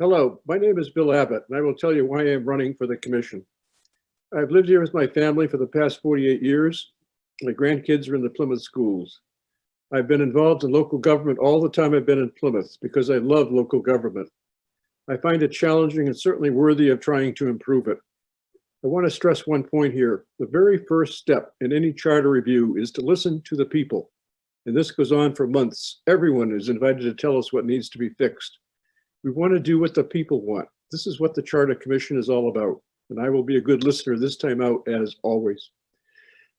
Hello, my name is Bill Abbott, and I will tell you why I am running for the commission. I've lived here with my family for the past 48 years. My grandkids are in the Plymouth schools. I've been involved in local government all the time I've been in Plymouth because I love local government. I find it challenging and certainly worthy of trying to improve it. I want to stress one point here. The very first step in any charter review is to listen to the people. And this goes on for months. Everyone is invited to tell us what needs to be fixed. We want to do what the people want. This is what the Charter Commission is all about. And I will be a good listener this time out, as always.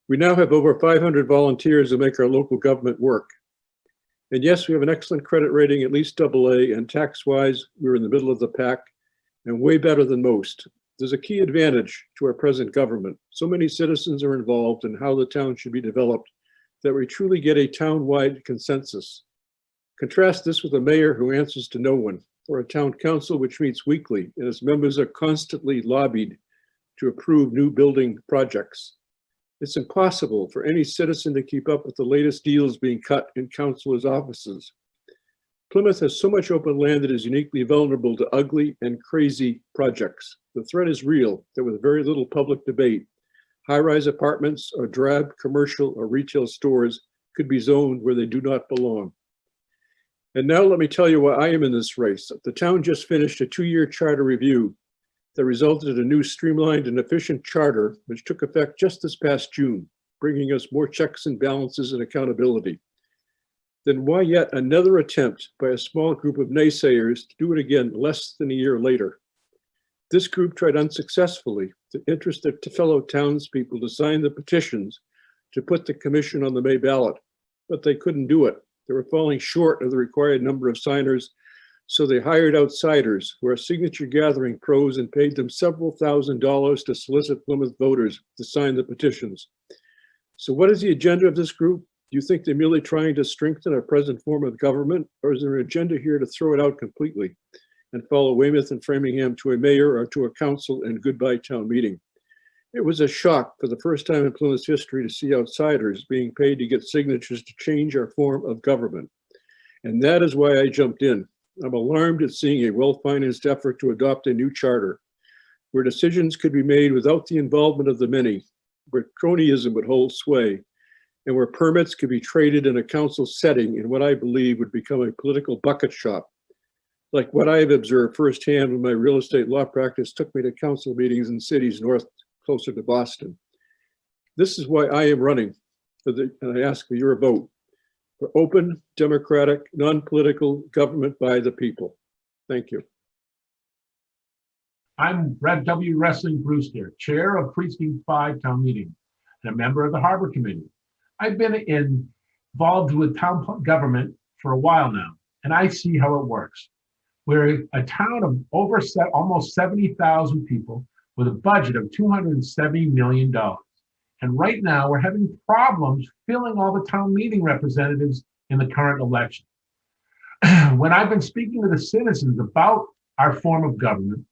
We now have over 500 volunteers who make our local government work. And yes, we have an excellent credit rating, at least AA, and tax-wise, we're in the middle of the pack and way better than most. There's a key advantage to our present government. So many citizens are involved in how the town should be developed that we truly get a town-wide consensus. Contrast this with a mayor who answers to no one, or a town council which meets weekly and its members are constantly lobbied to approve new building projects. It's impossible for any citizen to keep up with the latest deals being cut in councilors' offices. Plymouth has so much open land that is uniquely vulnerable to ugly and crazy projects. The threat is real that with very little public debate, high-rise apartments or drab commercial or retail stores could be zoned where they do not belong. And now let me tell you why I am in this race. The town just finished a 2-year charter review that resulted in a new streamlined and efficient charter, which took effect just this past June, bringing us more checks and balances and accountability. Then why yet another attempt by a small group of naysayers to do it again less than a year later? This group tried unsuccessfully to interest their fellow townspeople to sign the petitions to put the commission on the May ballot, but they couldn't do it. They were falling short of the required number of signers, so they hired outsiders who are signature gathering pros and paid them several $1,000s to solicit Plymouth voters to sign the petitions. So what is the agenda of this group? Do you think they're merely trying to strengthen our present form of government, or is there an agenda here to throw it out completely and follow Weymouth and Framingham to a mayor or to a council and goodbye town meeting? It was a shock for the first time in Plymouth's history to see outsiders being paid to get signatures to change our form of government. And that is why I jumped in. I'm alarmed at seeing a well-financed effort to adopt a new charter, where decisions could be made without the involvement of the many, where cronyism would hold sway, and where permits could be traded in a council setting in what I believe would become a political bucket shop, like what I have observed firsthand when my real estate law practice took me to council meetings in cities north, closer to Boston. This is why I am running, and I ask for your vote for open, democratic, non-political government by the people. Thank you. I'm Red W. Wrestling Brewster, chair of Precinct 5 Town Meeting and a member of the Harbor Committee. I've been involved with town government for a while now, and I see how it works. We're a town of almost 70,000 people with a budget of $270 million. And right now we're having problems filling all the town meeting representatives in the current election. When I've been speaking to the citizens about our form of government,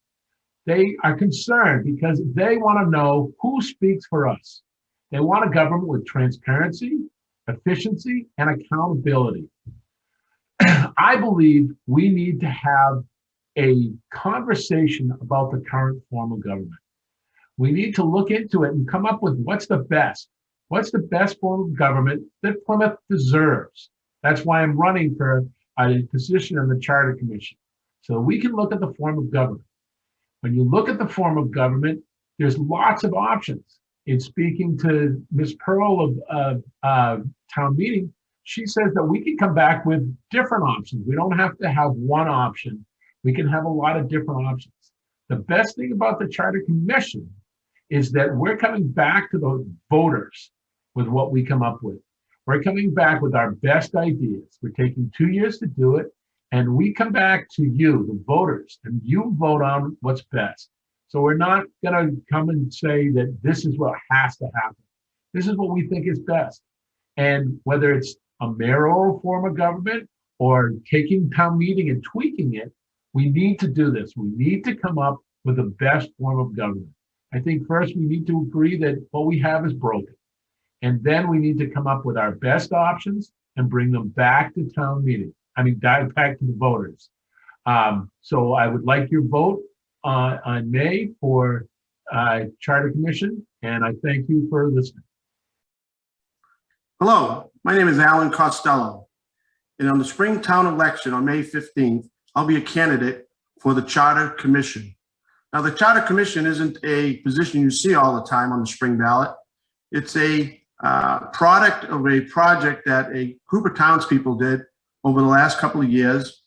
they are concerned because they want to know who speaks for us. They want a government with transparency, efficiency, and accountability. I believe we need to have a conversation about the current form of government. We need to look into it and come up with what's the best form of government that Plymouth deserves. That's why I'm running for a position on the Charter Commission, so we can look at the form of government. When you look at the form of government, there's lots of options. In speaking to Ms. Pearl of town meeting, she says that we can come back with different options. We don't have to have one option. We can have a lot of different options. The best thing about the Charter Commission is that we're coming back to the voters with what we come up with. We're coming back with our best ideas. We're taking 2 years to do it, and we come back to you, the voters, and you vote on what's best. So we're not gonna come and say that this is what has to happen. This is what we think is best. And whether it's a mayoral form of government or taking town meeting and tweaking it, we need to do this. We need to come up with the best form of government. I think first we need to agree that what we have is broken. And then we need to come up with our best options and bring them back to town meeting. Back to the voters. So I would like your vote on May for Charter Commission, and I thank you for listening. Hello, my name is Alan Costello, and on the spring town election on May 15th, I'll be a candidate for the Charter Commission. Now, the Charter Commission isn't a position you see all the time on the spring ballot. It's a product of a project that a group of townspeople did over the last couple of years.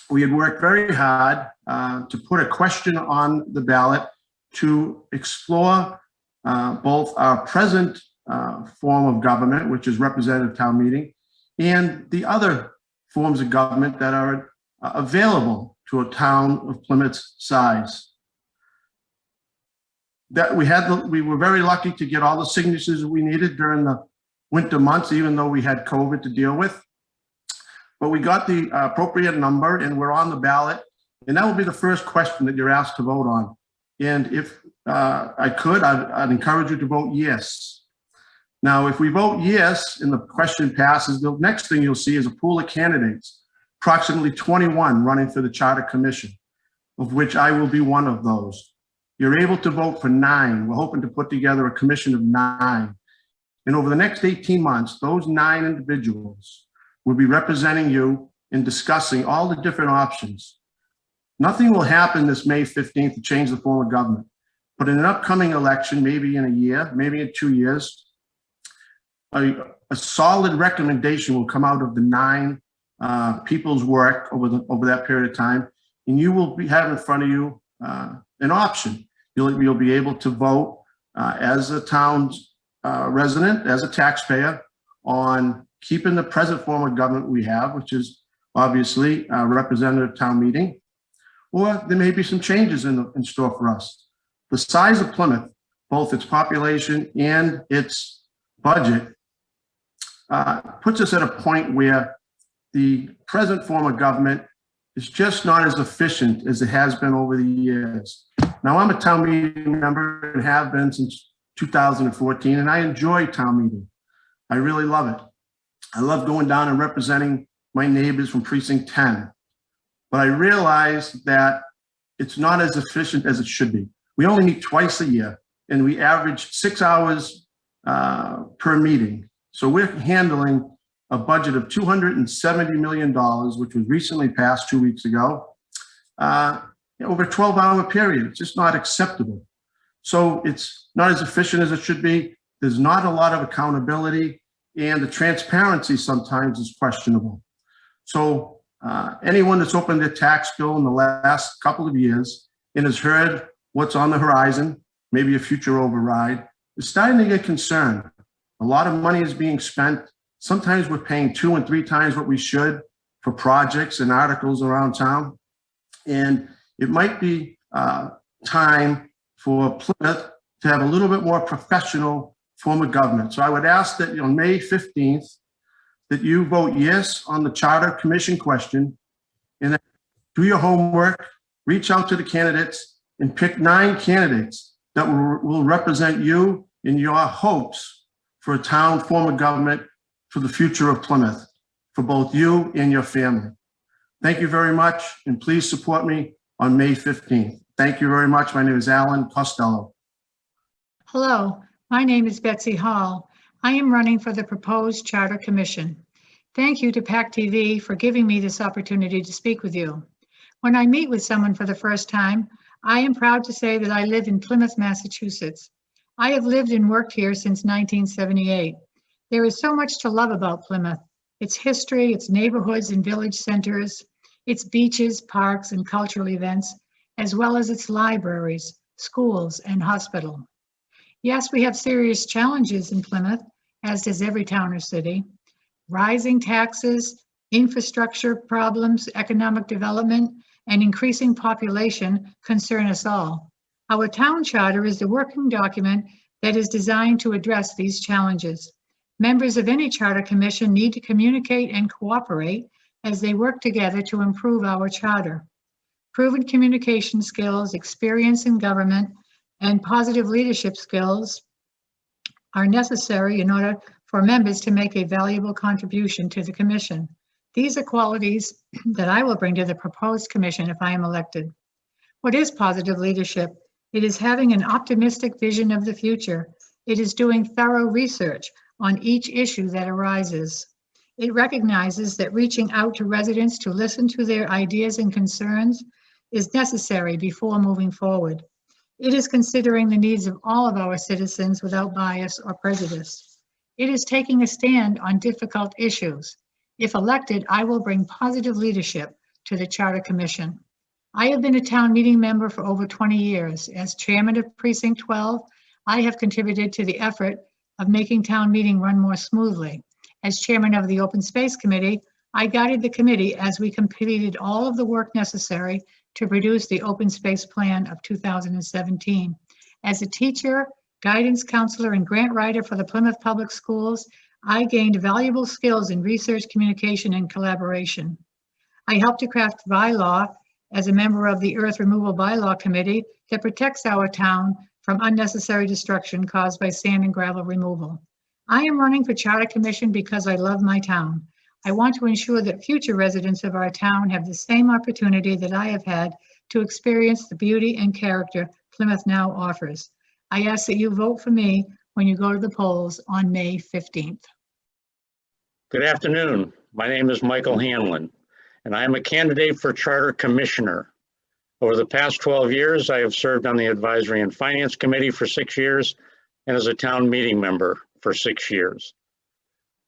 We had worked very hard to put a question on the ballot to explore both our present form of government, which is representative town meeting, and the other forms of government that are available to a town of Plymouth's size. That we were very lucky to get all the signatures we needed during the winter months, even though we had COVID to deal with. But we got the appropriate number and we're on the ballot. And that will be the first question that you're asked to vote on. And if I could, I'd encourage you to vote yes. Now, if we vote yes and the question passes, the next thing you'll see is a pool of candidates, approximately 21 running for the Charter Commission, of which I will be one of those. You're able to vote for 9. We're hoping to put together a commission of 9. And over the next 18 months, those 9 individuals will be representing you in discussing all the different options. Nothing will happen this May 15th to change the form of government. But in an upcoming election, maybe in a year, maybe in 2 years, a solid recommendation will come out of the 9 people's work over that period of time. And you will have in front of you an option. You'll be able to vote as a town's resident, as a taxpayer, on keeping the present form of government we have, which is obviously a representative town meeting, or there may be some changes in store for us. The size of Plymouth, both its population and its budget, puts us at a point where the present form of government is just not as efficient as it has been over the years. Now, I'm a town meeting member and have been since 2014, and I enjoy town meeting. I really love it. I love going down and representing my neighbors from precinct 10. But I realize that it's not as efficient as it should be. We only meet twice a year, and we average 6 hours per meeting. So we're handling a budget of $270 million, which was recently passed 2 weeks ago, over a 12-hour period. It's just not acceptable. So it's not as efficient as it should be. There's not a lot of accountability, and the transparency sometimes is questionable. So anyone that's opened their tax bill in the last couple of years and has heard what's on the horizon, maybe a future override, is starting to get concerned. A lot of money is being spent. Sometimes we're paying 2 and 3 times what we should for projects and articles around town. And it might be time for Plymouth to have a little bit more professional form of government. So I would ask that on May 15th, that you vote yes on the Charter Commission question, and then do your homework, reach out to the candidates, and pick 9 candidates that will represent you in your hopes for a town form of government for the future of Plymouth, for both you and your family. Thank you very much, and please support me on May 15th. Thank you very much. My name is Alan Costello. Hello, my name is Betsy Hall. I am running for the proposed Charter Commission. Thank you to PACTV for giving me this opportunity to speak with you. When I meet with someone for the first time, I am proud to say that I live in Plymouth, Massachusetts. I have lived and worked here since 1978. There is so much to love about Plymouth. Its history, its neighborhoods and village centers, its beaches, parks, and cultural events, as well as its libraries, schools, and hospital. Yes, we have serious challenges in Plymouth, as does every town or city. Rising taxes, infrastructure problems, economic development, and increasing population concern us all. Our town charter is the working document that is designed to address these challenges. Members of any charter commission need to communicate and cooperate as they work together to improve our charter. Proven communication skills, experience in government, and positive leadership skills are necessary in order for members to make a valuable contribution to the commission. These are qualities that I will bring to the proposed commission if I am elected. What is positive leadership? It is having an optimistic vision of the future. It is doing thorough research on each issue that arises. It recognizes that reaching out to residents to listen to their ideas and concerns is necessary before moving forward. It is considering the needs of all of our citizens without bias or prejudice. It is taking a stand on difficult issues. If elected, I will bring positive leadership to the Charter Commission. I have been a town meeting member for over 20 years. As chairman of Precinct 12, I have contributed to the effort of making town meeting run more smoothly. As chairman of the Open Space Committee, I guided the committee as we completed all of the work necessary to produce the Open Space Plan of 2017. As a teacher, guidance counselor, and grant writer for the Plymouth Public Schools, I gained valuable skills in research, communication, and collaboration. I helped to craft bylaw as a member of the Earth Removal Bylaw Committee that protects our town from unnecessary destruction caused by sand and gravel removal. I am running for Charter Commission because I love my town. I want to ensure that future residents of our town have the same opportunity that I have had to experience the beauty and character Plymouth now offers. I ask that you vote for me when you go to the polls on May 15th. Good afternoon. My name is Michael Hanlon, and I am a candidate for Charter Commissioner. Over the past 12 years, I have served on the Advisory and Finance Committee for 6 years and as a town meeting member for 6 years.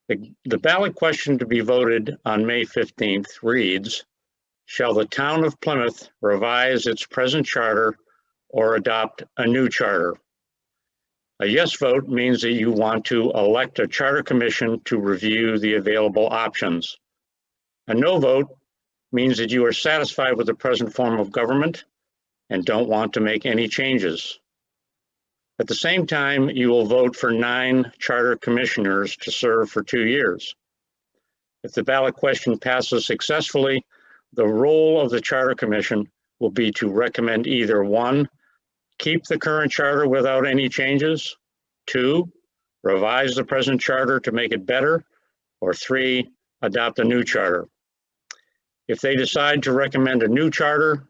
The ballot question to be voted on May 15th reads, shall the Town of Plymouth revise its present charter or adopt a new charter? A yes vote means that you want to elect a charter commission to review the available options. A no vote means that you are satisfied with the present form of government and don't want to make any changes. At the same time, you will vote for 9 charter commissioners to serve for 2 years. If the ballot question passes successfully, the role of the Charter Commission will be to recommend either 1, keep the current charter without any changes, 2, revise the present charter to make it better, or 3, adopt a new charter. If they decide to recommend a new charter,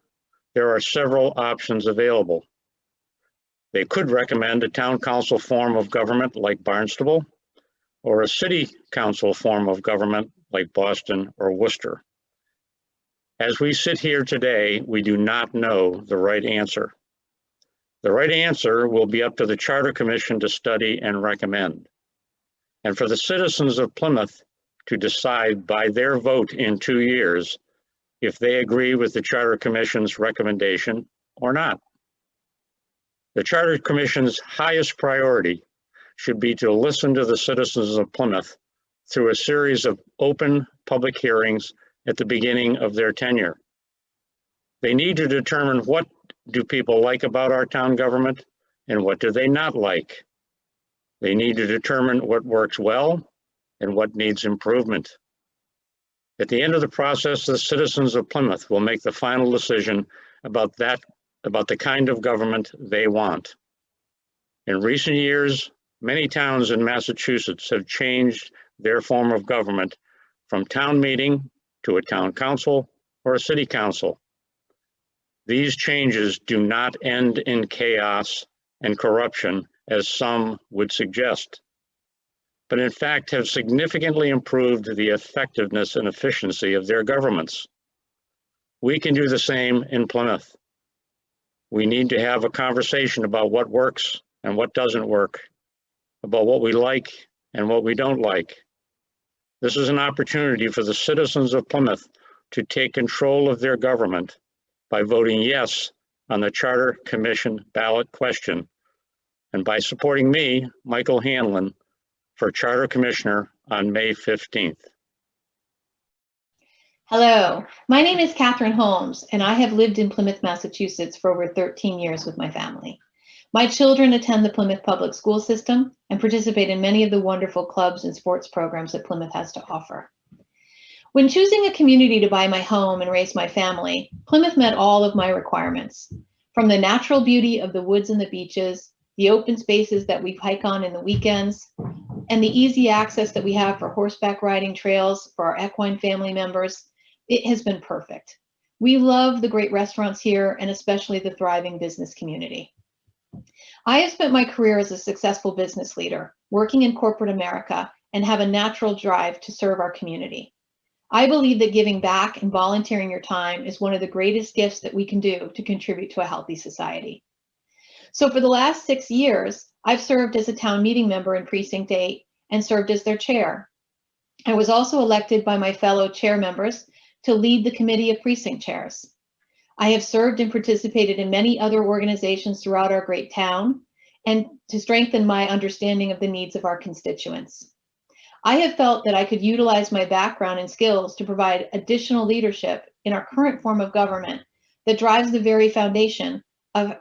there are several options available. They could recommend a town council form of government like Barnstable, or a city council form of government like Boston or Worcester. As we sit here today, we do not know the right answer. The right answer will be up to the Charter Commission to study and recommend, and for the citizens of Plymouth to decide by their vote in 2 years if they agree with the Charter Commission's recommendation or not. The Charter Commission's highest priority should be to listen to the citizens of Plymouth through a series of open public hearings at the beginning of their tenure. They need to determine what do people like about our town government and what do they not like. They need to determine what works well and what needs improvement. At the end of the process, the citizens of Plymouth will make the final decision about the kind of government they want. In recent years, many towns in Massachusetts have changed their form of government from town meeting to a town council or a city council. These changes do not end in chaos and corruption, as some would suggest, but in fact have significantly improved the effectiveness and efficiency of their governments. We can do the same in Plymouth. We need to have a conversation about what works and what doesn't work, about what we like and what we don't like. This is an opportunity for the citizens of Plymouth to take control of their government by voting yes on the Charter Commission ballot question, and by supporting me, Michael Hanlon, for Charter Commissioner on May 15th. Hello, my name is Katherine Holmes, and I have lived in Plymouth, Massachusetts for over 13 years with my family. My children attend the Plymouth public school system and participate in many of the wonderful clubs and sports programs that Plymouth has to offer. When choosing a community to buy my home and raise my family, Plymouth met all of my requirements. From the natural beauty of the woods and the beaches, the open spaces that we hike on in the weekends, and the easy access that we have for horseback riding trails for our equine family members, it has been perfect. We love the great restaurants here and especially the thriving business community. I have spent my career as a successful business leader, working in corporate America, and have a natural drive to serve our community. I believe that giving back and volunteering your time is one of the greatest gifts that we can do to contribute to a healthy society. So for the last 6 years, I've served as a town meeting member in Precinct 8 and served as their chair. I was also elected by my fellow chair members to lead the committee of precinct chairs. I have served and participated in many other organizations throughout our great town and to strengthen my understanding of the needs of our constituents. I have felt that I could utilize my background and skills to provide additional leadership in our current form of government that drives the very foundation of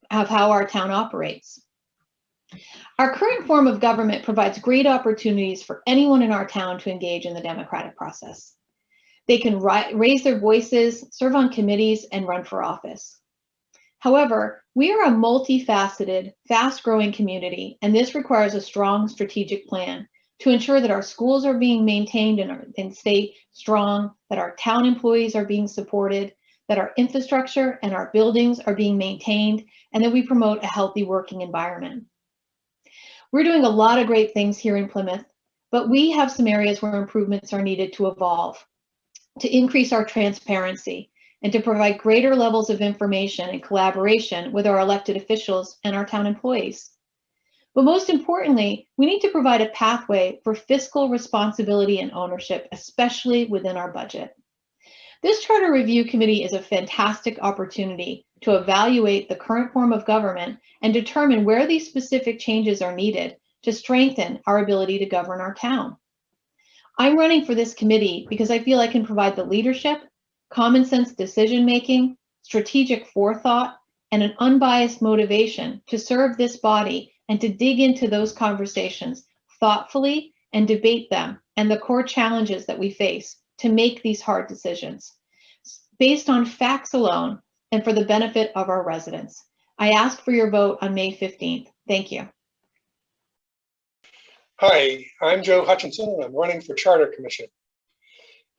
how our town operates. Our current form of government provides great opportunities for anyone in our town to engage in the democratic process. They can raise their voices, serve on committees, and run for office. However, we are a multifaceted, fast-growing community, and this requires a strong strategic plan to ensure that our schools are being maintained and stay strong, that our town employees are being supported, that our infrastructure and our buildings are being maintained, and that we promote a healthy working environment. We're doing a lot of great things here in Plymouth, but we have some areas where improvements are needed to evolve, to increase our transparency, and to provide greater levels of information and collaboration with our elected officials and our town employees. But most importantly, we need to provide a pathway for fiscal responsibility and ownership, especially within our budget. This Charter Review Committee is a fantastic opportunity to evaluate the current form of government and determine where these specific changes are needed to strengthen our ability to govern our town. I'm running for this committee because I feel I can provide the leadership, common sense decision-making, strategic forethought, and an unbiased motivation to serve this body and to dig into those conversations thoughtfully and debate them and the core challenges that we face to make these hard decisions based on facts alone and for the benefit of our residents. I ask for your vote on May 15th. Thank you. Hi, I'm Joe Hutchinson and I'm running for Charter Commission.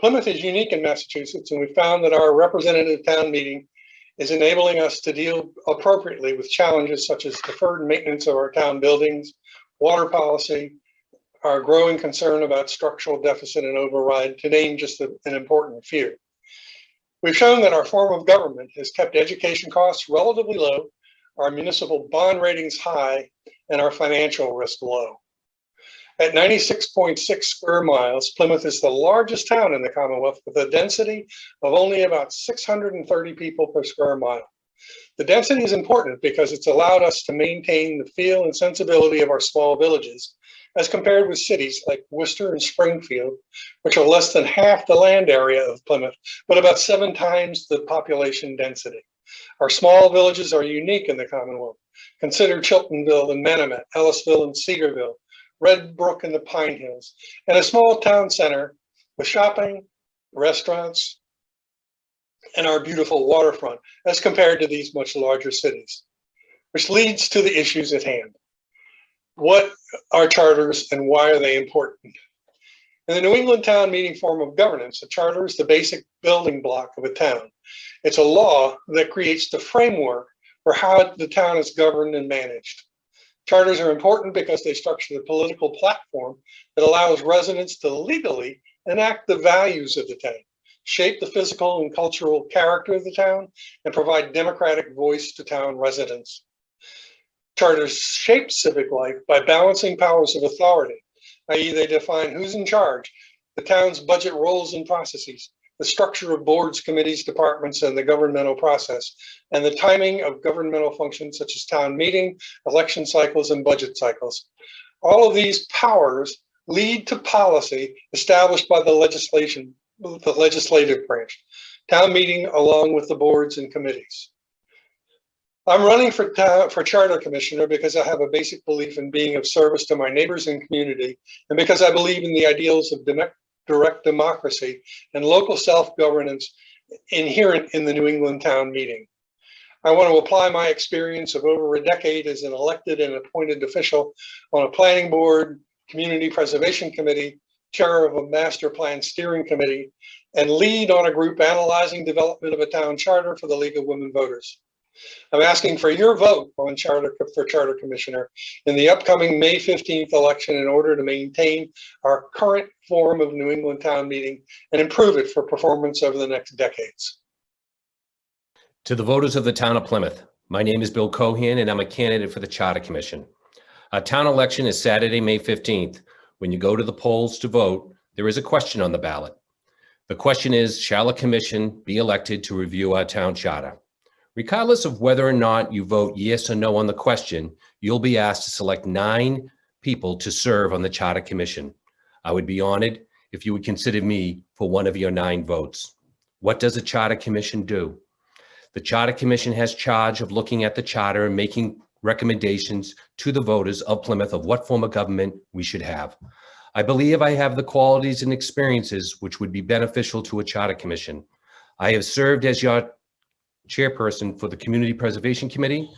Plymouth is unique in Massachusetts, and we found that our representative town meeting is enabling us to deal appropriately with challenges such as deferred maintenance of our town buildings, water policy, our growing concern about structural deficit and override, to name just an important few. We've shown that our form of government has kept education costs relatively low, our municipal bond ratings high, and our financial risk low. At 96.6 square miles, Plymouth is the largest town in the Commonwealth with a density of only about 630 people per square mile. The density is important because it's allowed us to maintain the feel and sensibility of our small villages as compared with cities like Worcester and Springfield, which are less than half the land area of Plymouth, but about 7 times the population density. Our small villages are unique in the Commonwealth. Consider Chiltonville and Menomet, Ellisville and Cedarville, Red Brook and the Pine Hills, and a small town center with shopping, restaurants, and our beautiful waterfront as compared to these much larger cities, which leads to the issues at hand. What are charters and why are they important? In the New England town meeting form of governance, a charter is the basic building block of a town. It's a law that creates the framework for how the town is governed and managed. Charters are important because they structure the political platform that allows residents to legally enact the values of the town, shape the physical and cultural character of the town, and provide democratic voice to town residents. Charters shape civic life by balancing powers of authority, i.e. they define who's in charge, the town's budget roles and processes, the structure of boards, committees, departments, and the governmental process, and the timing of governmental functions such as town meeting, election cycles, and budget cycles. All of these powers lead to policy established by the legislative branch, town meeting along with the boards and committees. I'm running for Charter Commissioner because I have a basic belief in being of service to my neighbors and community, and because I believe in the ideals of direct democracy and local self-governance inherent in the New England town meeting. I want to apply my experience of over a decade as an elected and appointed official on a planning board, Community Preservation Committee, chair of a master plan steering committee, and lead on a group analyzing development of a town charter for the League of Women Voters. I'm asking for your vote on charter commissioner in the upcoming May 15th election in order to maintain our current form of New England town meeting and improve it for performance over the next decades. To the voters of the town of Plymouth, my name is Bill Cohen and I'm a candidate for the Charter Commission. Our town election is Saturday, May 15th. When you go to the polls to vote, there is a question on the ballot. The question is, shall a commission be elected to review our town charter? Regardless of whether or not you vote yes or no on the question, you'll be asked to select 9 people to serve on the Charter Commission. I would be honored if you would consider me for one of your 9 votes. What does a Charter Commission do? The Charter Commission has charge of looking at the charter and making recommendations to the voters of Plymouth of what form of government we should have. I believe I have the qualities and experiences which would be beneficial to a Charter Commission. I have served as your chairperson for the Community Preservation Committee,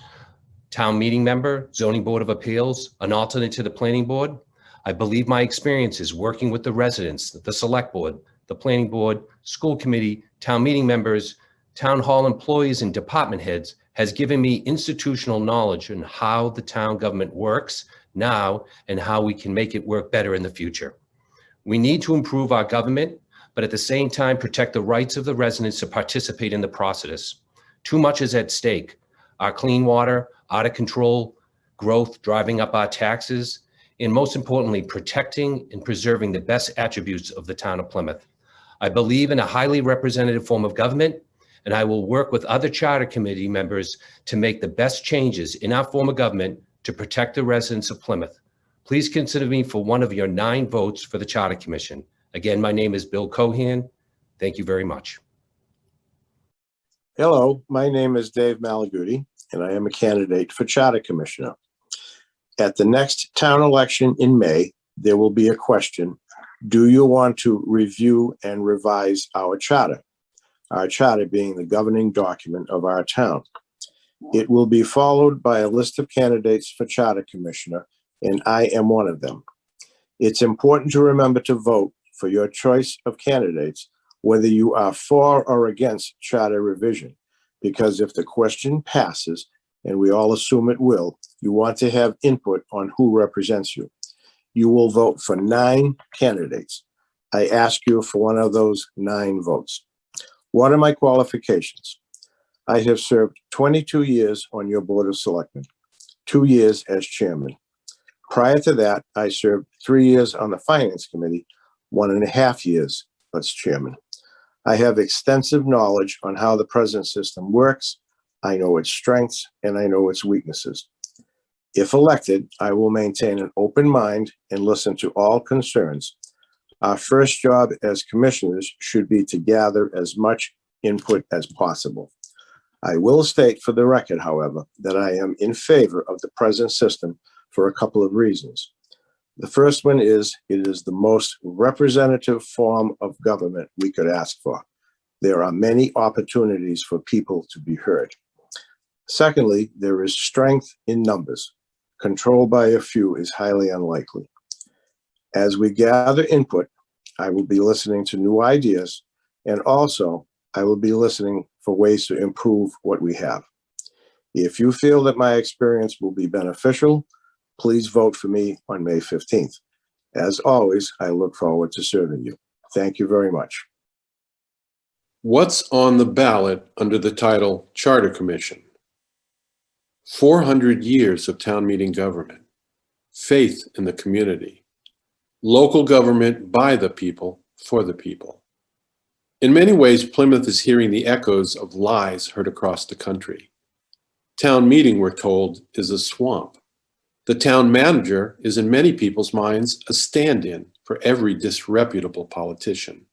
town meeting member, zoning board of appeals, an alternate to the planning board. I believe my experiences working with the residents, the select board, the planning board, school committee, town meeting members, town hall employees, and department heads has given me institutional knowledge on how the town government works now and how we can make it work better in the future. We need to improve our government, but at the same time protect the rights of the residents to participate in the process. Too much is at stake. Our clean water, out of control growth driving up our taxes, and most importantly, protecting and preserving the best attributes of the town of Plymouth. I believe in a highly representative form of government, and I will work with other charter committee members to make the best changes in our form of government to protect the residents of Plymouth. Please consider me for one of your 9 votes for the Charter Commission. Again, my name is Bill Cohen. Thank you very much. Hello, my name is Dave Malaguti, and I am a candidate for Charter Commissioner. At the next town election in May, there will be a question: do you want to review and revise our charter? Our charter being the governing document of our town. It will be followed by a list of candidates for Charter Commissioner, and I am one of them. It's important to remember to vote for your choice of candidates, whether you are for or against charter revision, because if the question passes, and we all assume it will, you want to have input on who represents you. You will vote for 9 candidates. I ask you for one of those 9 votes. What are my qualifications? I have served 22 years on your Board of Selectmen, 2 years as chairman. Prior to that, I served 3 years on the Finance Committee, 1.5 years as chairman. I have extensive knowledge on how the present system works. I know its strengths and I know its weaknesses. If elected, I will maintain an open mind and listen to all concerns. Our first job as commissioners should be to gather as much input as possible. I will state for the record, however, that I am in favor of the present system for a couple of reasons. The first one is it is the most representative form of government we could ask for. There are many opportunities for people to be heard. Secondly, there is strength in numbers. Control by a few is highly unlikely. As we gather input, I will be listening to new ideas, and also I will be listening for ways to improve what we have. If you feel that my experience will be beneficial, please vote for me on May 15th. As always, I look forward to serving you. Thank you very much. What's on the ballot under the title Charter Commission? 400 years of town meeting government, faith in the community, local government by the people, for the people. In many ways, Plymouth is hearing the echoes of lies heard across the country. Town meeting, we're told, is a swamp. The town manager is in many people's minds a stand-in for every disreputable politician.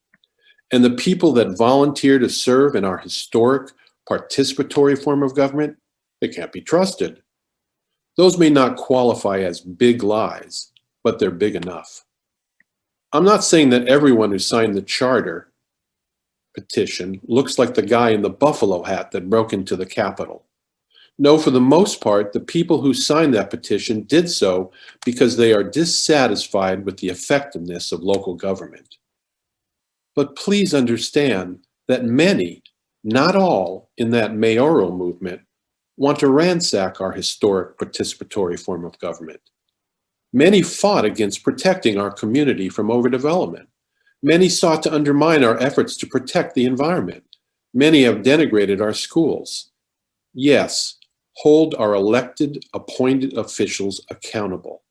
And the people that volunteer to serve in our historic participatory form of government, they can't be trusted. Those may not qualify as big lies, but they're big enough. I'm not saying that everyone who signed the charter petition looks like the guy in the buffalo hat that broke into the Capitol. No, for the most part, the people who signed that petition did so because they are dissatisfied with the effectiveness of local government. But please understand that many, not all, in that mayoral movement want to ransack our historic participatory form of government. Many fought against protecting our community from overdevelopment. Many sought to undermine our efforts to protect the environment. Many have denigrated our schools. Yes, hold our elected, appointed officials accountable.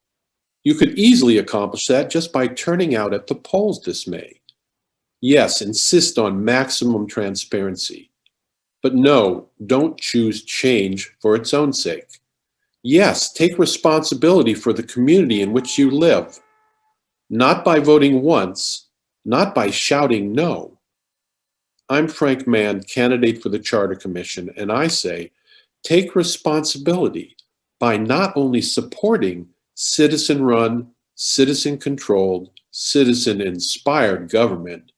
You could easily accomplish that just by turning out at the polls this May. Yes, insist on maximum transparency. But no, don't choose change for its own sake. Yes, take responsibility for the community in which you live. Not by voting once, not by shouting no. I'm Frank Mann, candidate for the Charter Commission, and I say, take responsibility by not only supporting citizen-run, citizen-controlled, citizen-inspired government,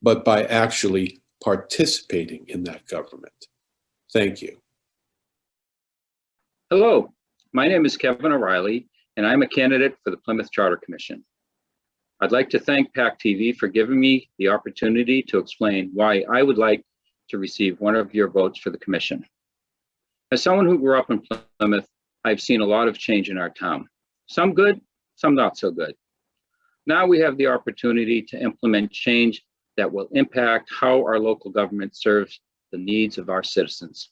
but by actually participating in that government. Thank you. Hello, my name is Kevin O'Reilly, and I'm a candidate for the Plymouth Charter Commission. I'd like to thank PACTV for giving me the opportunity to explain why I would like to receive one of your votes for the commission. As someone who grew up in Plymouth, I've seen a lot of change in our town. Some good, some not so good. Now we have the opportunity to implement change that will impact how our local government serves the needs of our citizens.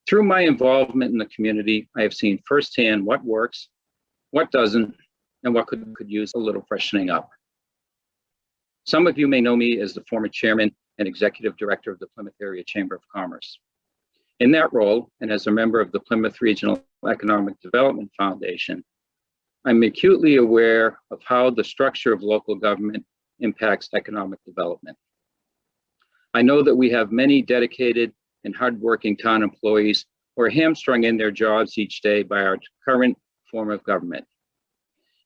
Through my involvement in the community, I have seen firsthand what works, what doesn't, and what could use a little freshening up. Some of you may know me as the former chairman and executive director of the Plymouth Area Chamber of Commerce. In that role, and as a member of the Plymouth Regional Economic Development Foundation, I'm acutely aware of how the structure of local government impacts economic development. I know that we have many dedicated and hardworking town employees who are hamstrung in their jobs each day by our current form of government.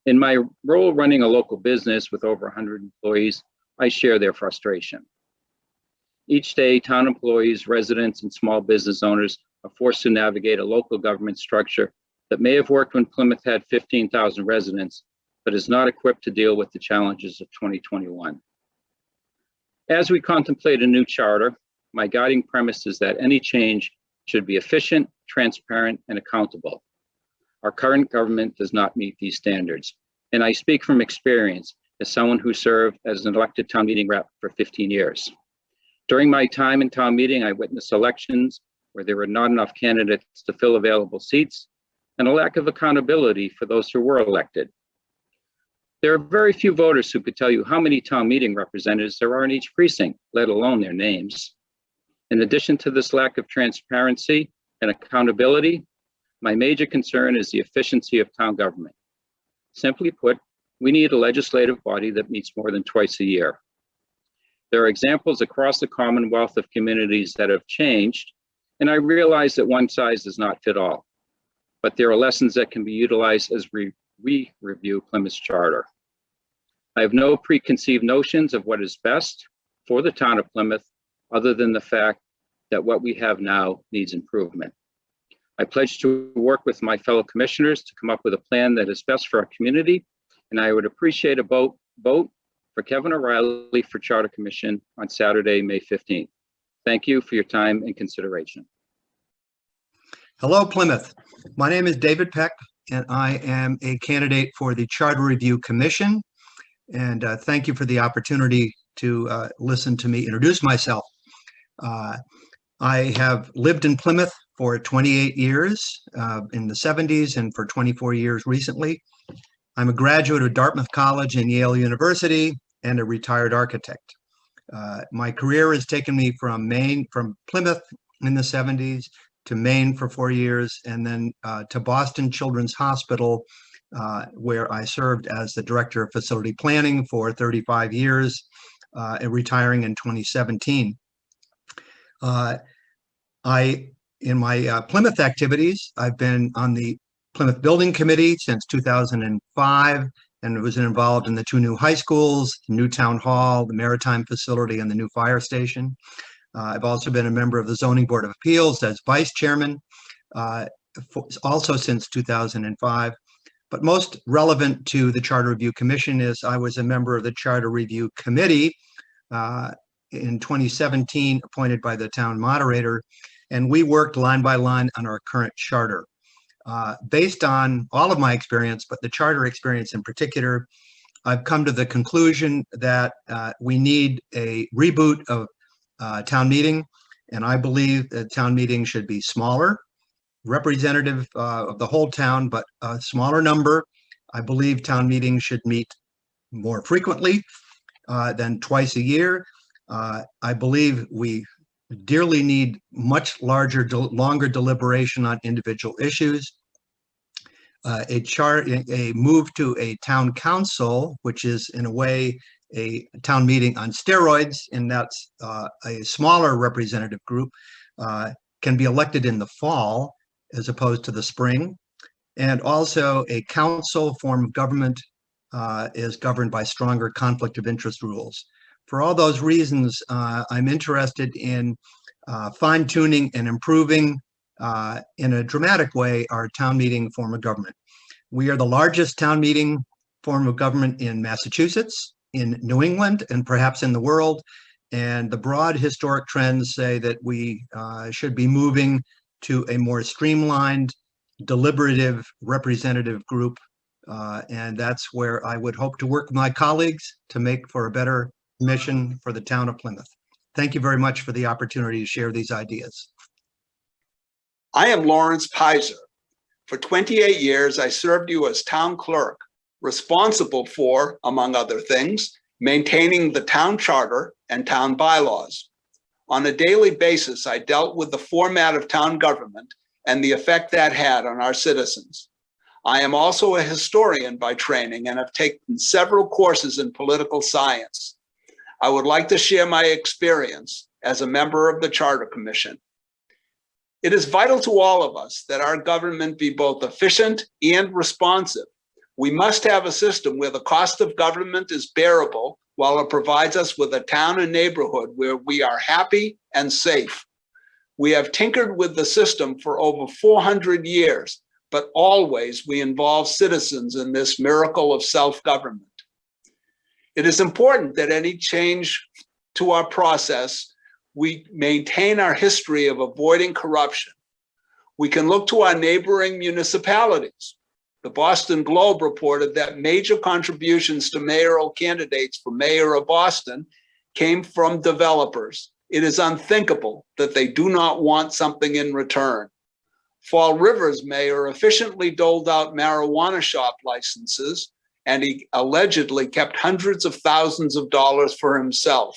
In my role running a local business with over 100 employees, I share their frustration. Each day, town employees, residents, and small business owners are forced to navigate a local government structure that may have worked when Plymouth had 15,000 residents, but is not equipped to deal with the challenges of 2021. As we contemplate a new charter, my guiding premise is that any change should be efficient, transparent, and accountable. Our current government does not meet these standards, and I speak from experience as someone who served as an elected town meeting rep for 15 years. During my time in town meeting, I witnessed elections where there were not enough candidates to fill available seats and a lack of accountability for those who were elected. There are very few voters who could tell you how many town meeting representatives there are in each precinct, let alone their names. In addition to this lack of transparency and accountability, my major concern is the efficiency of town government. Simply put, we need a legislative body that meets more than twice a year. There are examples across the Commonwealth of communities that have changed, and I realize that one size does not fit all. But there are lessons that can be utilized as we review Plymouth's charter. I have no preconceived notions of what is best for the town of Plymouth, other than the fact that what we have now needs improvement. I pledge to work with my fellow commissioners to come up with a plan that is best for our community, and I would appreciate a vote for Kevin O'Reilly for Charter Commission on Saturday, May 15th. Thank you for your time and consideration. Hello, Plymouth. My name is David Peck, and I am a candidate for the Charter Review Commission. And thank you for the opportunity to listen to me introduce myself. I have lived in Plymouth for 28 years in the 70s and for 24 years recently. I'm a graduate of Dartmouth College and Yale University and a retired architect. My career has taken me from Plymouth in the 70s to Maine for 4 years, and then to Boston Children's Hospital, where I served as the Director of Facility Planning for 35 years, and retiring in 2017. In my Plymouth activities, I've been on the Plymouth Building Committee since 2005, and was involved in the 2 new high schools, the new town hall, the maritime facility, and the new fire station. I've also been a member of the Zoning Board of Appeals as vice chairman. also since 2005. But most relevant to the Charter Review Commission is I was a member of the Charter Review Committee in 2017, appointed by the town moderator, and we worked line by line on our current charter. Based on all of my experience, but the charter experience in particular, I've come to the conclusion that we need a reboot of town meeting, and I believe that town meeting should be smaller, representative of the whole town, but a smaller number. I believe town meetings should meet more frequently than twice a year. I believe we dearly need much larger, longer deliberation on individual issues. A move to a town council, which is in a way a town meeting on steroids, and that's a smaller representative group, can be elected in the fall as opposed to the spring. And also a council form of government is governed by stronger conflict of interest rules. For all those reasons, I'm interested in fine-tuning and improving in a dramatic way our town meeting form of government. We are the largest town meeting form of government in Massachusetts, in New England, and perhaps in the world. And the broad historic trends say that we should be moving to a more streamlined, deliberative, representative group. And that's where I would hope to work with my colleagues to make for a better mission for the town of Plymouth. Thank you very much for the opportunity to share these ideas. I am Lawrence Pizer. For 28 years, I served you as town clerk, responsible for, among other things, maintaining the town charter and town bylaws. On a daily basis, I dealt with the format of town government and the effect that had on our citizens. I am also a historian by training and have taken several courses in political science. I would like to share my experience as a member of the Charter Commission. It is vital to all of us that our government be both efficient and responsive. We must have a system where the cost of government is bearable while it provides us with a town and neighborhood where we are happy and safe. We have tinkered with the system for over 400 years, but always we involve citizens in this miracle of self-government. It is important that any change to our process, we maintain our history of avoiding corruption. We can look to our neighboring municipalities. The Boston Globe reported that major contributions to mayoral candidates for mayor of Boston came from developers. It is unthinkable that they do not want something in return. Fall River's mayor efficiently doled out marijuana shop licenses, and he allegedly kept hundreds of thousands of dollars for himself.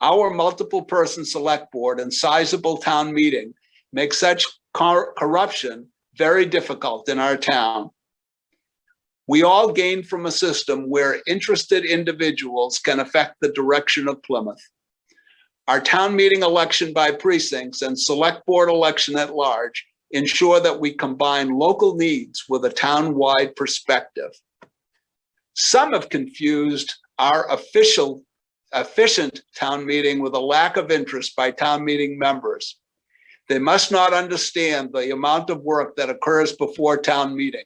Our multiple person select board and sizable town meeting make such corruption very difficult in our town. We all gain from a system where interested individuals can affect the direction of Plymouth. Our town meeting election by precincts and select board election at large ensure that we combine local needs with a town-wide perspective. Some have confused our efficient town meeting with a lack of interest by town meeting members. They must not understand the amount of work that occurs before town meeting.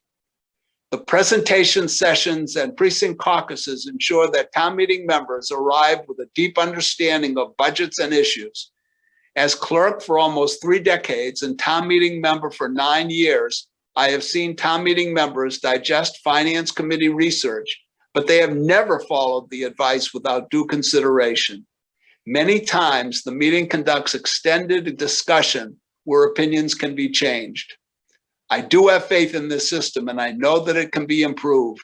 The presentation sessions and precinct caucuses ensure that town meeting members arrive with a deep understanding of budgets and issues. As clerk for almost 3 decades and town meeting member for 9 years, I have seen town meeting members digest finance committee research, but they have never followed the advice without due consideration. Many times the meeting conducts extended discussion where opinions can be changed. I do have faith in this system and I know that it can be improved.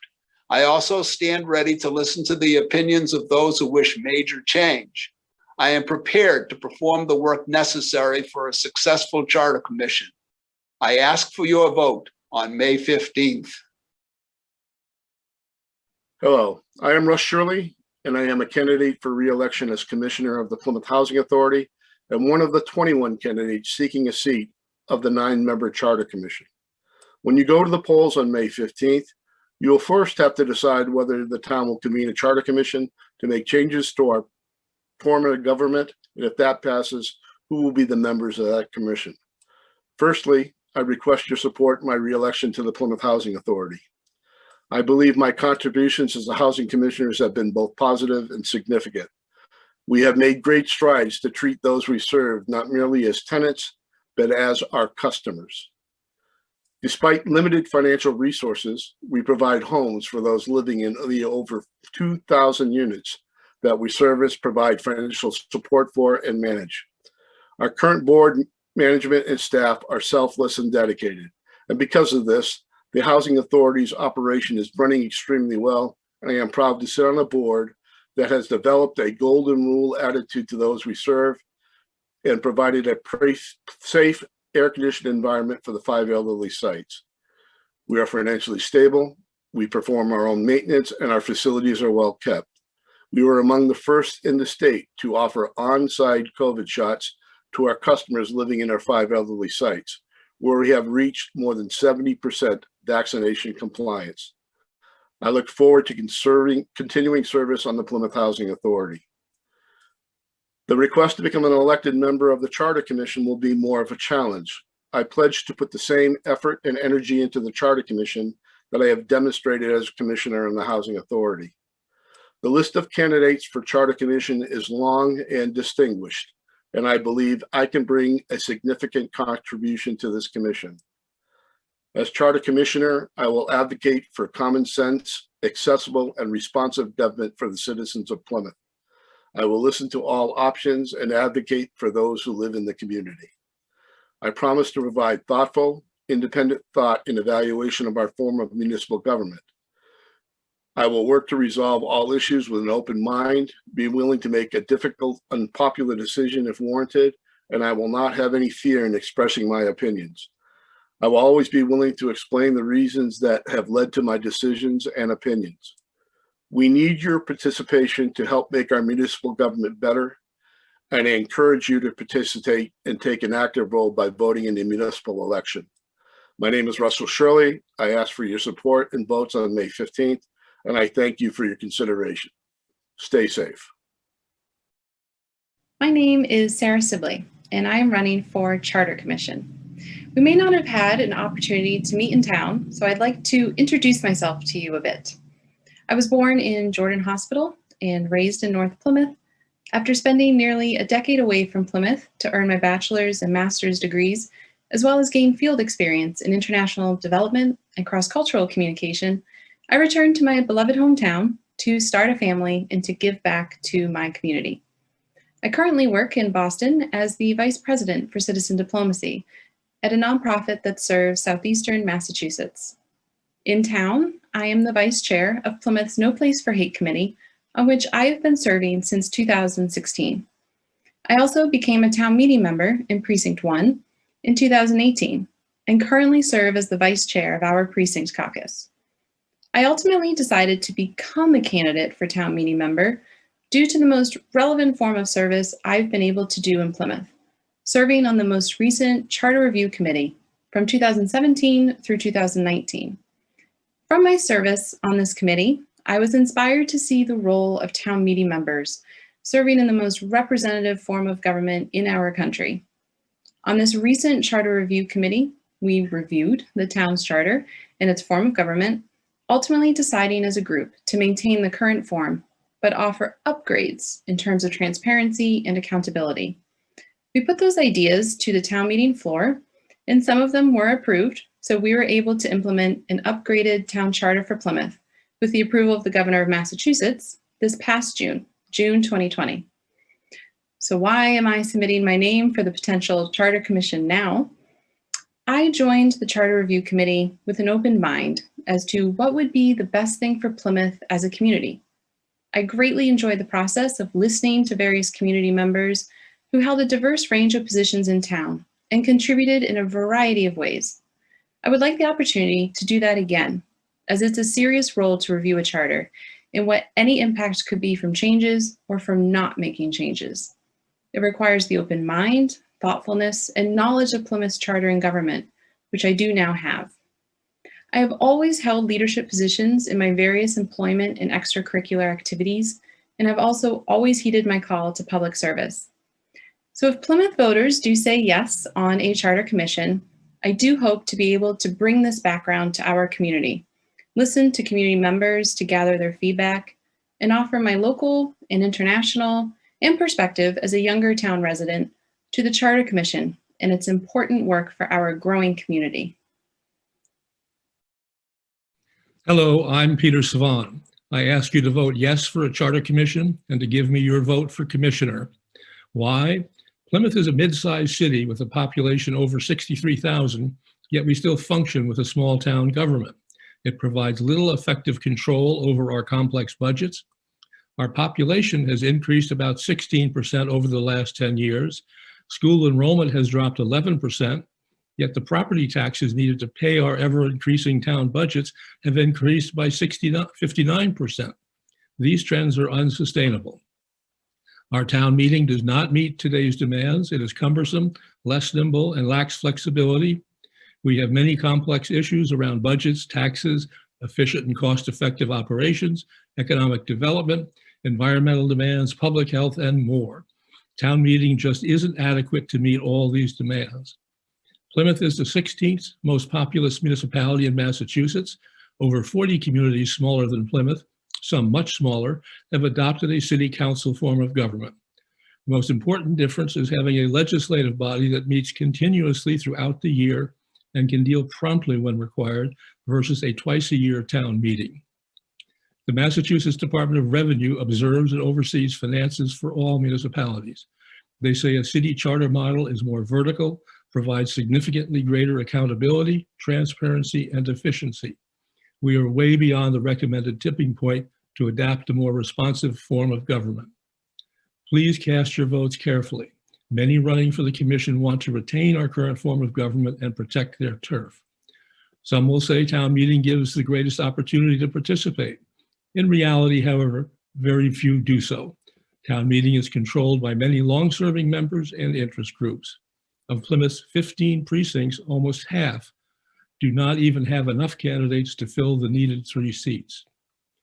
I also stand ready to listen to the opinions of those who wish major change. I am prepared to perform the work necessary for a successful charter commission. I ask for your vote on May 15th. Hello, I am Russ Shirley, and I am a candidate for re-election as Commissioner of the Plymouth Housing Authority and one of the 21 candidates seeking a seat of the 9-member Charter Commission. When you go to the polls on May 15th, you will first have to decide whether the town will convene a Charter Commission to make changes to our form of government, and if that passes, who will be the members of that commission. Firstly, I request your support in my reelection to the Plymouth Housing Authority. I believe my contributions as the housing commissioners have been both positive and significant. We have made great strides to treat those we serve not merely as tenants, but as our customers. Despite limited financial resources, we provide homes for those living in the over 2,000 units that we service, provide financial support for, and manage. Our current board, management, and staff are selfless and dedicated. And because of this, the Housing Authority's operation is running extremely well, and I am proud to sit on a board that has developed a golden rule attitude to those we serve and provided a safe, air-conditioned environment for the 5 elderly sites. We are financially stable, we perform our own maintenance, and our facilities are well kept. We were among the first in the state to offer on-site COVID shots to our customers living in our 5 elderly sites, where we have reached more than 70% vaccination compliance. I look forward to continuing service on the Plymouth Housing Authority. The request to become an elected member of the Charter Commission will be more of a challenge. I pledge to put the same effort and energy into the Charter Commission that I have demonstrated as Commissioner in the Housing Authority. The list of candidates for Charter Commission is long and distinguished, and I believe I can bring a significant contribution to this commission. As Charter Commissioner, I will advocate for common sense, accessible, and responsive government for the citizens of Plymouth. I will listen to all options and advocate for those who live in the community. I promise to provide thoughtful, independent thought and evaluation of our form of municipal government. I will work to resolve all issues with an open mind, be willing to make a difficult, unpopular decision if warranted, and I will not have any fear in expressing my opinions. I will always be willing to explain the reasons that have led to my decisions and opinions. We need your participation to help make our municipal government better, and I encourage you to participate and take an active role by voting in the municipal election. My name is Russell Shirley. I ask for your support and votes on May 15th, and I thank you for your consideration. Stay safe. My name is Sarahsibley, and I am running for Charter Commission. We may not have had an opportunity to meet in town, so I'd like to introduce myself to you a bit. I was born in Jordan Hospital and raised in North Plymouth. After spending nearly a decade away from Plymouth to earn my bachelor's and master's degrees, as well as gain field experience in international development and cross-cultural communication, I returned to my beloved hometown to start a family and to give back to my community. I currently work in Boston as the Vice President for Citizen Diplomacy at a nonprofit that serves Southeastern Massachusetts. In town, I am the Vice Chair of Plymouth's No Place for Hate Committee, on which I have been serving since 2016. I also became a town meeting member in Precinct 1 in 2018 and currently serve as the Vice Chair of our Precinct Caucus. I ultimately decided to become a candidate for town meeting member due to the most relevant form of service I've been able to do in Plymouth, serving on the most recent Charter Review Committee from 2017 through 2019. From my service on this committee, I was inspired to see the role of town meeting members serving in the most representative form of government in our country. On this recent Charter Review Committee, we reviewed the town's charter and its form of government, ultimately deciding as a group to maintain the current form, but offer upgrades in terms of transparency and accountability. We put those ideas to the town meeting floor, and some of them were approved, so we were able to implement an upgraded town charter for Plymouth with the approval of the governor of Massachusetts this past June 2020. So why am I submitting my name for the potential Charter Commission now? I joined the Charter Review Committee with an open mind as to what would be the best thing for Plymouth as a community. I greatly enjoyed the process of listening to various community members who held a diverse range of positions in town and contributed in a variety of ways. I would like the opportunity to do that again, as it's a serious role to review a charter and what any impact could be from changes or from not making changes. It requires the open mind, thoughtfulness, and knowledge of Plymouth's charter and government, which I do now have. I have always held leadership positions in my various employment and extracurricular activities, and I've also always heeded my call to public service. So if Plymouth voters do say yes on a charter commission, I do hope to be able to bring this background to our community, listen to community members to gather their feedback, and offer my local and international and perspective as a younger town resident to the Charter Commission and its important work for our growing community. Hello, I'm Peter Savan. I ask you to vote yes for a charter commission and to give me your vote for commissioner. Why? Plymouth is a mid-sized city with a population over 63,000, yet we still function with a small town government. It provides little effective control over our complex budgets. Our population has increased about 16% over the last 10 years. School enrollment has dropped 11%, yet the property taxes needed to pay our ever-increasing town budgets have increased by 59%. These trends are unsustainable. Our town meeting does not meet today's demands. It is cumbersome, less nimble, and lacks flexibility. We have many complex issues around budgets, taxes, efficient and cost-effective operations, economic development, environmental demands, public health, and more. Town meeting just isn't adequate to meet all these demands. Plymouth is the 16th most populous municipality in Massachusetts. Over 40 communities smaller than Plymouth, some much smaller, have adopted a city council form of government. The most important difference is having a legislative body that meets continuously throughout the year and can deal promptly when required versus a twice-a-year town meeting. The Massachusetts Department of Revenue observes and oversees finances for all municipalities. They say a city charter model is more vertical, provides significantly greater accountability, transparency, and efficiency. We are way beyond the recommended tipping point to adapt a more responsive form of government. Please cast your votes carefully. Many running for the commission want to retain our current form of government and protect their turf. Some will say town meeting gives the greatest opportunity to participate. In reality, however, very few do so. Town meeting is controlled by many long-serving members and interest groups. Of Plymouth's 15 precincts, almost half do not even have enough candidates to fill the needed 3 seats.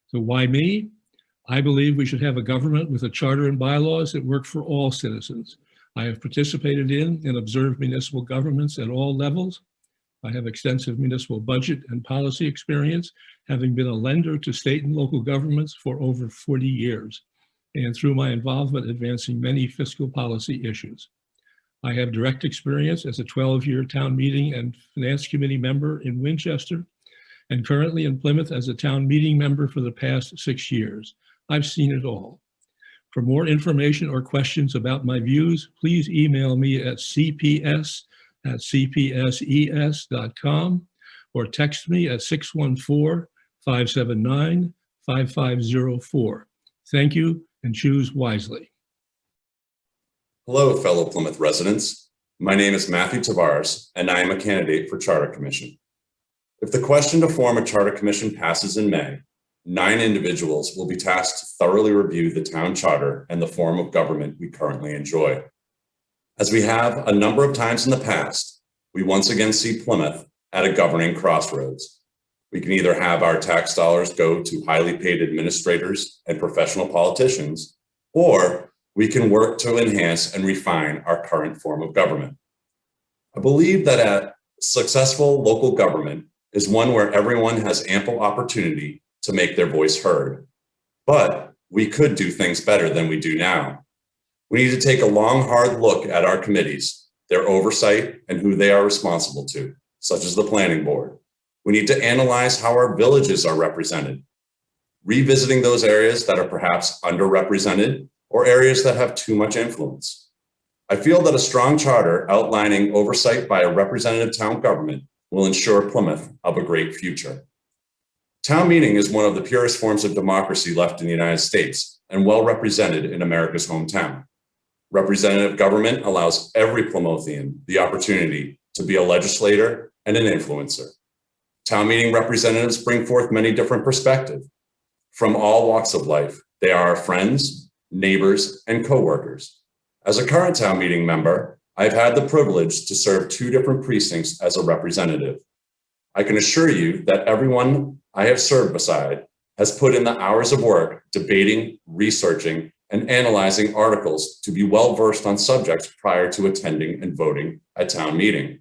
So why me? I believe we should have a government with a charter and bylaws that work for all citizens. I have participated in and observed municipal governments at all levels. I have extensive municipal budget and policy experience, having been a lender to state and local governments for over 40 years, and through my involvement advancing many fiscal policy issues. I have direct experience as a 12-year town meeting and finance committee member in Winchester, and currently in Plymouth as a town meeting member for the past 6 years. I've seen it all. For more information or questions about my views, please email me at cps@cpses.com or text me at 614-579-5504. Thank you, and choose wisely. Hello, fellow Plymouth residents. My name is Matthew Tavares, and I am a candidate for Charter Commission. If the question to form a Charter Commission passes in May, 9 individuals will be tasked to thoroughly review the town charter and the form of government we currently enjoy. As we have a number of times in the past, we once again see Plymouth at a governing crossroads. We can either have our tax dollars go to highly paid administrators and professional politicians, or we can work to enhance and refine our current form of government. I believe that a successful local government is one where everyone has ample opportunity to make their voice heard. But we could do things better than we do now. We need to take a long, hard look at our committees, their oversight, and who they are responsible to, such as the planning board. We need to analyze how our villages are represented, revisiting those areas that are perhaps underrepresented or areas that have too much influence. I feel that a strong charter outlining oversight by a representative town government will ensure Plymouth of a great future. Town meeting is one of the purest forms of democracy left in the United States and well represented in America's hometown. Representative government allows every Plymouthian the opportunity to be a legislator and an influencer. Town meeting representatives bring forth many different perspectives. From all walks of life, they are our friends, neighbors, and co-workers. As a current town meeting member, I've had the privilege to serve 2 different precincts as a representative. I can assure you that everyone I have served beside has put in the hours of work debating, researching, and analyzing articles to be well versed on subjects prior to attending and voting at town meeting.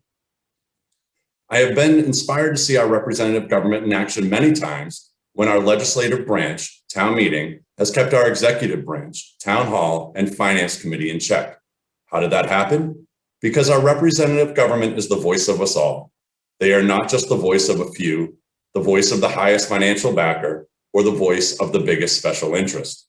I have been inspired to see our representative government in action many times when our legislative branch, town meeting, has kept our executive branch, town hall, and finance committee in check. How did that happen? Because our representative government is the voice of us all. They are not just the voice of a few, the voice of the highest financial backer, or the voice of the biggest special interest.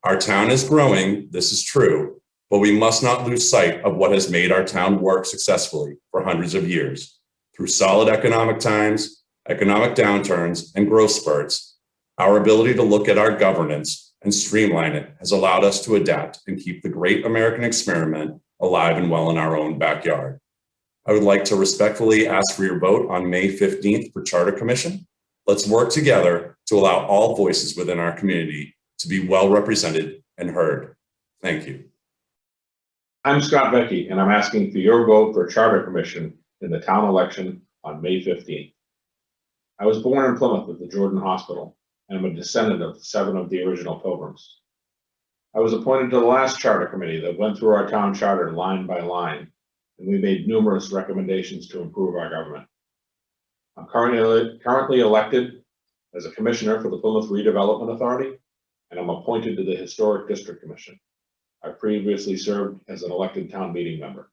Our town is growing, this is true, but we must not lose sight of what has made our town work successfully for hundreds of years. Through solid economic times, economic downturns, and growth spurts, our ability to look at our governance and streamline it has allowed us to adapt and keep the great American experiment alive and well in our own backyard. I would like to respectfully ask for your vote on May 15th for Charter Commission. Let's work together to allow all voices within our community to be well represented and heard. Thank you. I'm Scott Becky, and I'm asking for your vote for Charter Commission in the town election on May 15th. I was born in Plymouth at the Jordan Hospital, and I'm a descendant of 7 of the original Pilgrims. I was appointed to the last charter committee that went through our town charter line by line, and we made numerous recommendations to improve our government. I'm currently elected as a commissioner for the Plymouth Redevelopment Authority, and I'm appointed to the Historic District Commission. I previously served as an elected town meeting member.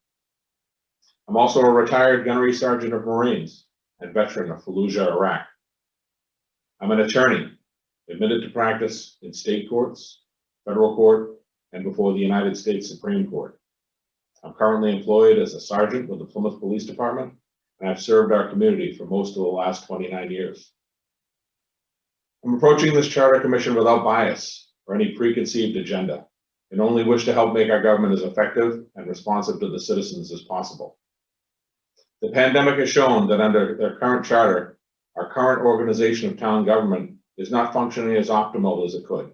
I'm also a retired gunnery sergeant of Marines and veteran of Fallujah, Iraq. I'm an attorney, admitted to practice in state courts, federal court, and before the United States Supreme Court. I'm currently employed as a sergeant with the Plymouth Police Department, and I've served our community for most of the last 29 years. I'm approaching this Charter Commission without bias or any preconceived agenda, and only wish to help make our government as effective and responsive to the citizens as possible. The pandemic has shown that under their current charter, our current organization of town government is not functioning as optimal as it could,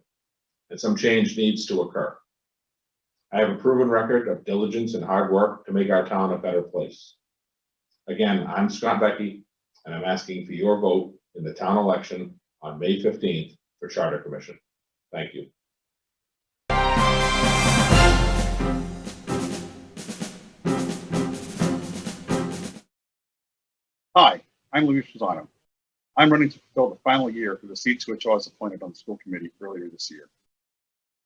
and some change needs to occur. I have a proven record of diligence and hard work to make our town a better place. Again, I'm Scott Becky, and I'm asking for your vote in the town election on May 15th for Charter Commission. Thank you. Hi, I'm Louise Romano. I'm running to fulfill the final year for the seat to which I was appointed on the school committee earlier this year.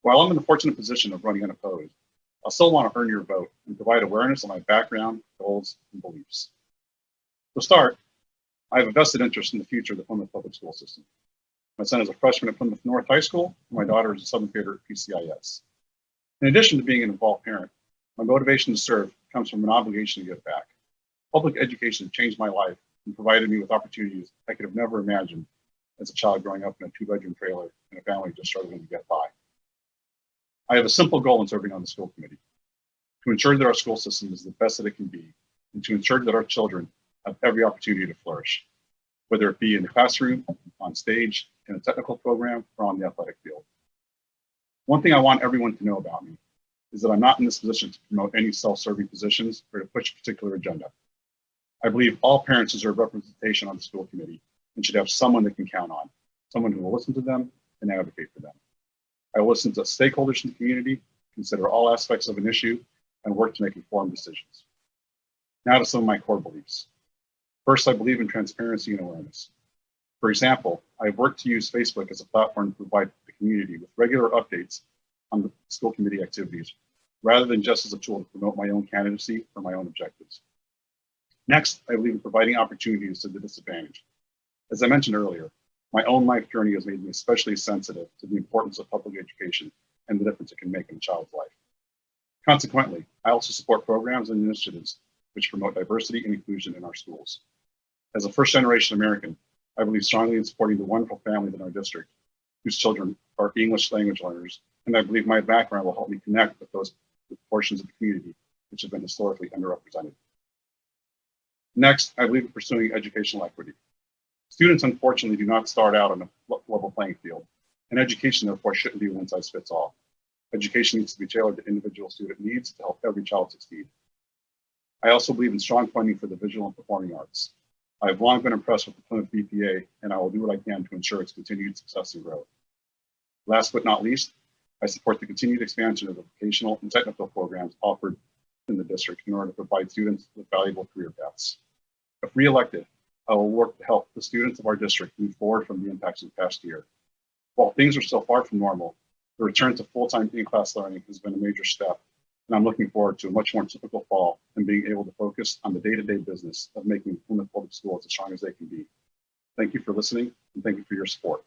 While I'm in the fortunate position of running unopposed, I still want to earn your vote and provide awareness of my background, goals, and beliefs. To start, I have a vested interest in the future of the Plymouth public school system. My son is a freshman at Plymouth North High School, and my daughter is a 7th grader at PCIS. In addition to being an involved parent, my motivation to serve comes from an obligation to give back. Public education changed my life and provided me with opportunities I could have never imagined as a child growing up in a 2-bedroom trailer in a family just struggling to get by. I have a simple goal in serving on the school committee: to ensure that our school system is the best that it can be, and to ensure that our children have every opportunity to flourish, whether it be in the classroom, on stage, in a technical program, or on the athletic field. One thing I want everyone to know about me is that I'm not in this position to promote any self-serving positions or to push a particular agenda. I believe all parents deserve representation on the school committee and should have someone they can count on, someone who will listen to them and advocate for them. I will listen to stakeholders in the community, consider all aspects of an issue, and work to make informed decisions. Now to some of my core beliefs. First, I believe in transparency and awareness. For example, I have worked to use Facebook as a platform to provide the community with regular updates on the school committee activities, rather than just as a tool to promote my own candidacy or my own objectives. Next, I believe in providing opportunities to the disadvantaged. As I mentioned earlier, my own life journey has made me especially sensitive to the importance of public education and the difference it can make in a child's life. Consequently, I also support programs and initiatives which promote diversity and inclusion in our schools. As a first-generation American, I believe strongly in supporting the wonderful families in our district whose children are English language learners, and I believe my background will help me connect with those portions of the community which have been historically underrepresented. Next, I believe in pursuing educational equity. Students, unfortunately, do not start out on a level playing field, and education, therefore, shouldn't be one size fits all. Education needs to be tailored to individual student needs to help every child succeed. I also believe in strong funding for the visual and performing arts. I have long been impressed with the Plymouth BPA, and I will do what I can to ensure its continued success and growth. Last but not least, I support the continued expansion of the vocational and technical programs offered in the district in order to provide students with valuable career paths. If reelected, I will work to help the students of our district move forward from the impacts of the past year. While things are still far from normal, the return to full-time in-class learning has been a major step, and I'm looking forward to a much more typical fall and being able to focus on the day-to-day business of making Plymouth Public Schools as strong as they can be. Thank you for listening, and thank you for your support.